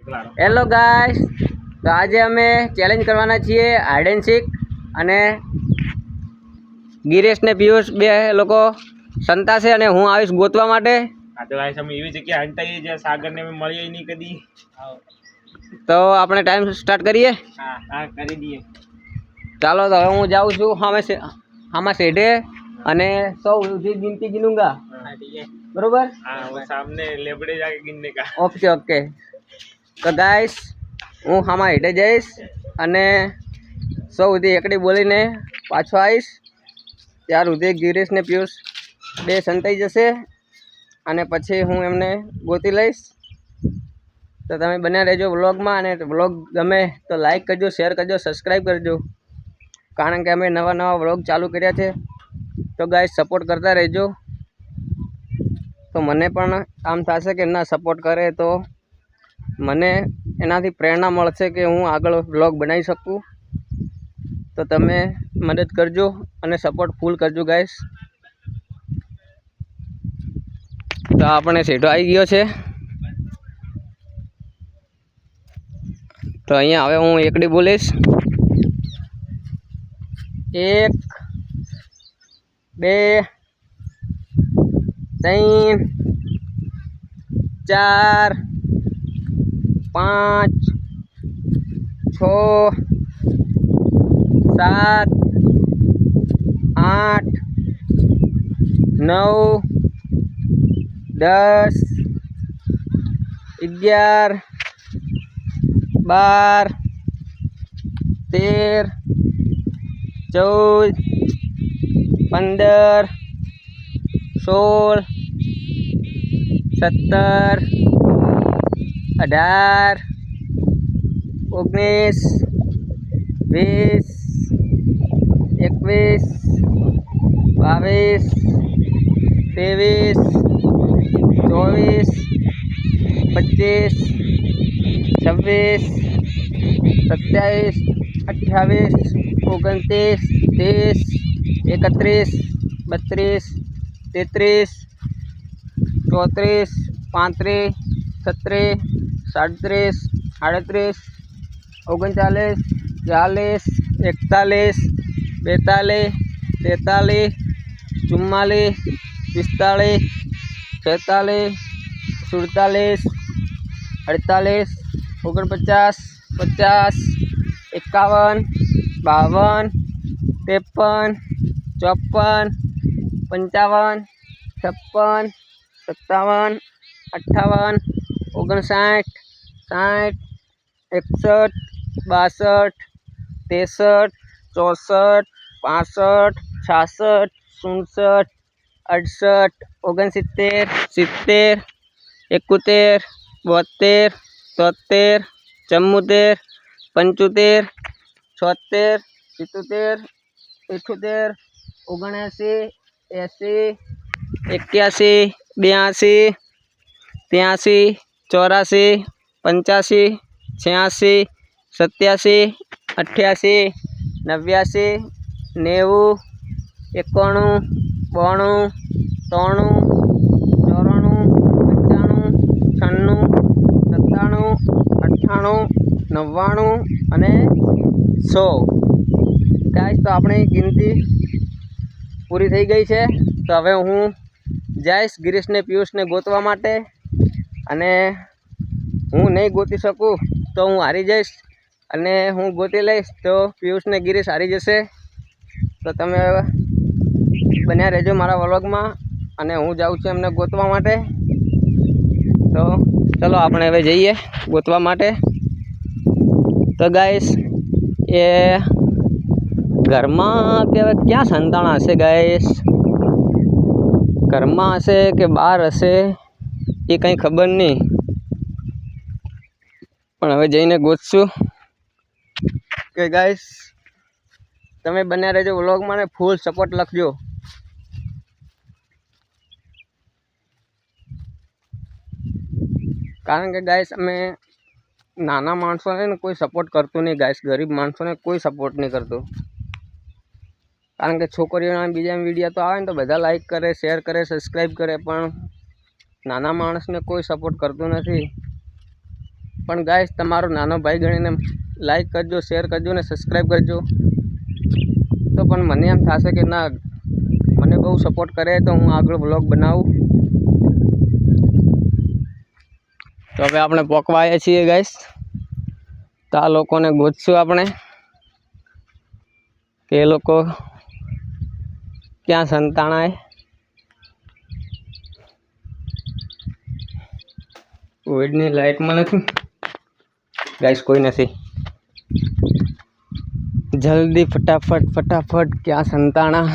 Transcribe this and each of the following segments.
Hello guys, તો આજે અમે ચેલેન્જ કરવાના છીએ હાઇડ એન્ડ સીક, અને ગિરેશ ને પિયુષ બે લોકો સંતાશે અને હું આવીશ ગોતવા માટે. હા તો ગાઈસ અમે એવી જગ્યાએ હંતાઈએ જ્યાં સાગરને અમે મળીએ નહીં કદી. તો આપણે ટાઈમ સ્ટાર્ટ કરીએ. હા કરી દઈએ. ચાલો, તો હવે હું જાઉં છું આમાં સેઢે, અને 100 સુધી ગિનતી ગિનુંગા. બરોબર? हाँ वो सामने लेबड़े जाके गिनने का. Okay okay. તો ગાઈસ, હું આમાં હેઠે જઈશ અને 100 સુધી એકડી બોલીને પાછો આવીશ. ત્યાર સુધી ગિરીશ ને પિયુષ બે સંતાઈ જશે અને પછી હું એમને ગોતી લઈશ. તો તમે બન્યા રહેજો વ્લોગમાં, અને વ્લોગ ગમે તો લાઈક કરજો, શેર કરજો, સબસ્ક્રાઈબ કરજો, કારણ કે અમે નવા નવા વ્લોગ ચાલુ કર્યા છે. તો ગાઈસ, સપોર્ટ કરતા રહેજો. તો મને પણ આમ થશે કે ના, સપોર્ટ કરે તો મને એનાથી પ્રેરણા મળશે કે હું આગળ વ્લોગ બનાવી શકું. તો તમે મદદ કરજો અને સપોર્ટ ફૂલ કરજો ગાઈસ. તો આપણે સીધો આવી ગયો છે. તો અહીંયા હવે હું એકડી બોલીશ. 1 2 3 4 5 6 7 8 9 10 11 12 13 14 15 16 17 18 19 20 21 22 23 24 25 26 27 28 29 30 31 32 33 34 35 36 37 38 39 40 41 42 43 44 45 46 47 48 49 50 51 52 53 54 55 56 57 58 59 60 61 62 63 64 65 66 67 68 69 70 71 72 73 74 75 76 77 78 79 80 81 82 83 84 85 86 87 88 89 90 91 92 93 94 95 96 97 98 99 અને 100. ગાઈસ, તો આપણી ગિનતી પૂરી થઈ ગઈ છે. તો હવે હું જઈશ ગિરીશને પિયુષને ગોતવા માટે, અને હું નહીં ગોતી શકું તો હું હારી જઈશ, અને હું ગોતી લઈશ તો પિયુષને ગિરીશ હારી જશે. તો તમે બન્યા રહેજો મારા વ્લોગમાં, અને હું જાઉં છું એમને ગોતવા માટે. તો ચલો, આપણે હવે જઈએ ગોતવા માટે. તો ગાઈસ, એ ઘરમાં કે ક્યાં સંતાણા હશે ગાઈસ, ઘરમાં હશે કે બહાર હશે એ કંઈ ખબર નહીં, પણ હવે જઈને ગોતશું. કે ગાઈસ, તમે બન્યા રહેજો વ્લોગમાં ને ફૂલ સપોર્ટ લખજો. કારણ કે ગાઈસ, અમે નાના માણસોને કોઈ સપોર્ટ કરતું નહીં ગાઈસ, ગરીબ માણસોને કોઈ સપોર્ટ નહીં કરતું. કારણ કે છોકરીઓના બીજા વિડીયો તો આવે ને તો બધા લાઈક કરે, શેર કરે, સબસ્ક્રાઈબ કરે, પણ નાના માણસને કોઈ સપોર્ટ કરતું નથી. પણ ગાઈસ તમારો નાનો ભાઈ ગણીને લાઈક કરજો, શેર કરજો ને સબસ્ક્રાઈબ કરજો. તો પણ મને એમ થશે કે ના, મને બહુ સપોર્ટ કરે તો હું આગળ વ્લોગ બનાવું. તો હવે આપણે પોકવા આવ્યા છીએ ગાઈસ. તો આ લોકોને ગોતશું આપણે કે એ લોકો ક્યાં સંતાણાય. ઓઈડની લાઇટમાં નથી ગાઈસ, કોઈ નથી. જલ્દી ફટાફટ ફટાફટ, ક્યાં સંતાણા.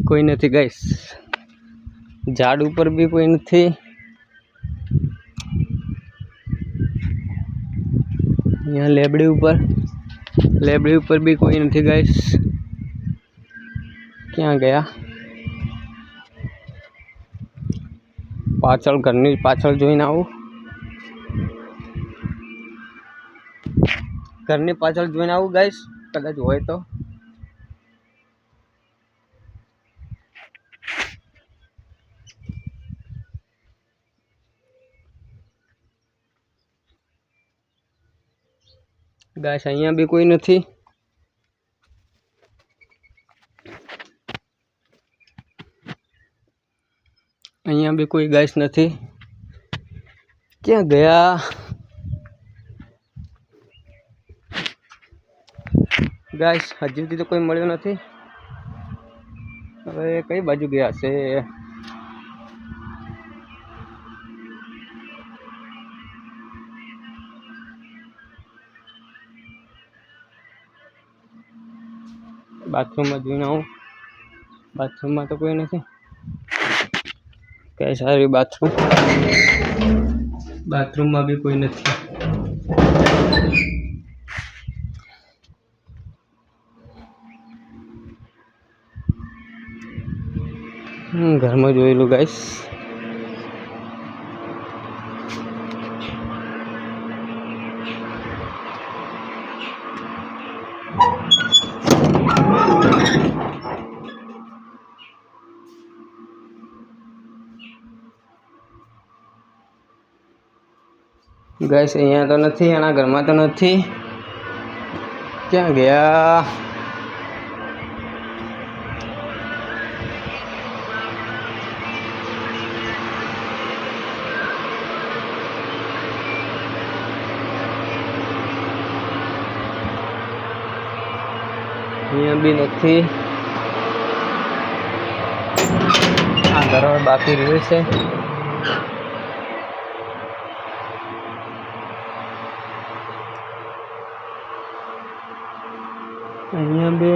કોઈ નથી ગાઈસ, ઝાડ ઉપર બી કોઈ નથી. અહીંયા લેબડી ઉપર બી કોઈ નથી ગાઈસ. ક્યાં ગયા? પાછળ, ઘરની પાછળ જોઈને આવું. ઘરની પાછળ જોઈને આવું ગાઈસ, કદાચ હોય તો. ગાઈસ અહીંયા બી કોઈ નથી. અહીંયા બી કોઈ ગાઈસ નથી. ક્યાં ગયા? ગાઈસ હજી સુધી તો કોઈ મળ્યો નથી. હવે કઈ બાજુ ગયા છે? બાથરૂમમાં જોઈને આવું. બાથરૂમમાં તો કોઈ નથી. કઈ સારી બાથરૂમમાં બી કોઈ નથી. ઘરમાં જોયેલું ગાઈસ. ગાઈસ અહીંયા તો નથી, એના ઘરમાં તો નથી. ક્યાં ગયા? અહીંયા બી નથી. આ ઘર બાકી રહ્યું છે. અહીંયા બે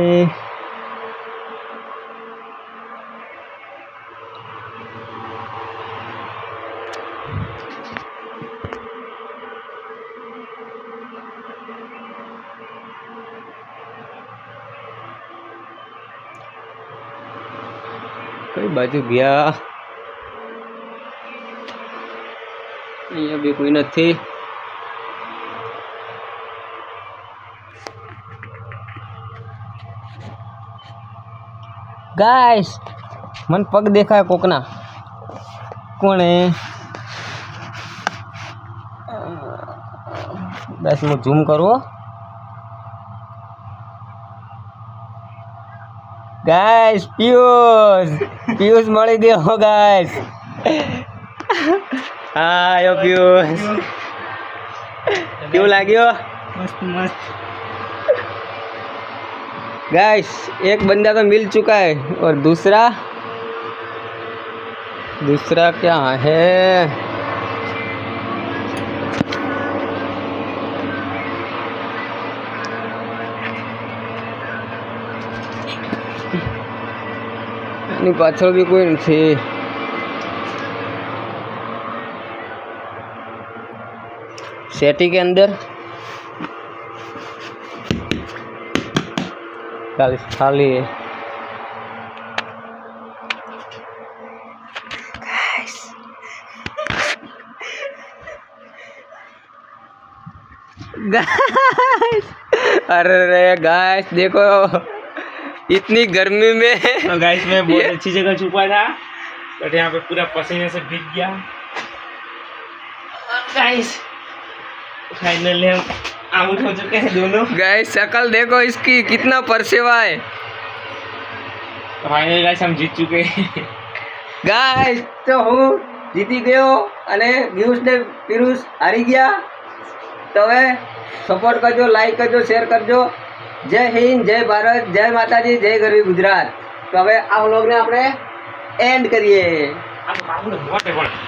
કઈ બાજુ ગયા? અહીંયા બી કોઈ નથી. ગાઈસ મને પગ દેખાય કોકના. કોણે? બસ હું ઝૂમ કરું. ગાઈસ પિયુષ મળી ગયો ગાઈસ. હા આયો પિયુષ. કેવું લાગ્યો? મસ્ત. गाइस एक बंदा तो मिल चुका है और दूसरा क्या है? नहीं पाछળ भी कोई नहीं. सेटी के अंदर खाली है. गाइस अरे गाइस देखो इतनी गर्मी में तो गाइस मैं बहुत अच्छी जगह छुपा था. बट यहाँ पे पूरा पसीने से भीग गया गाइस। फाइनली हम आउट हो चुके हैं दोनों। गाइस शकल देखो इसकी, कितना परसेवा है। फाइनली गाइस हम जीत चुके हैं। ગાઈસ તો હું જીતી ગયો અને પિયુષ ને પિયુષ હારી ગયા। તો હવે સપોર્ટ કરજો, લાઈક કરજો, શેર કરજો। જય હિન્દ, જય ભારત, જય માતાજી, જય ગરવી ગુજરાત। તો હવે આ વ્લોગને આપણે એન્ડ કરીએ। આ તો કામનું મોટે પણ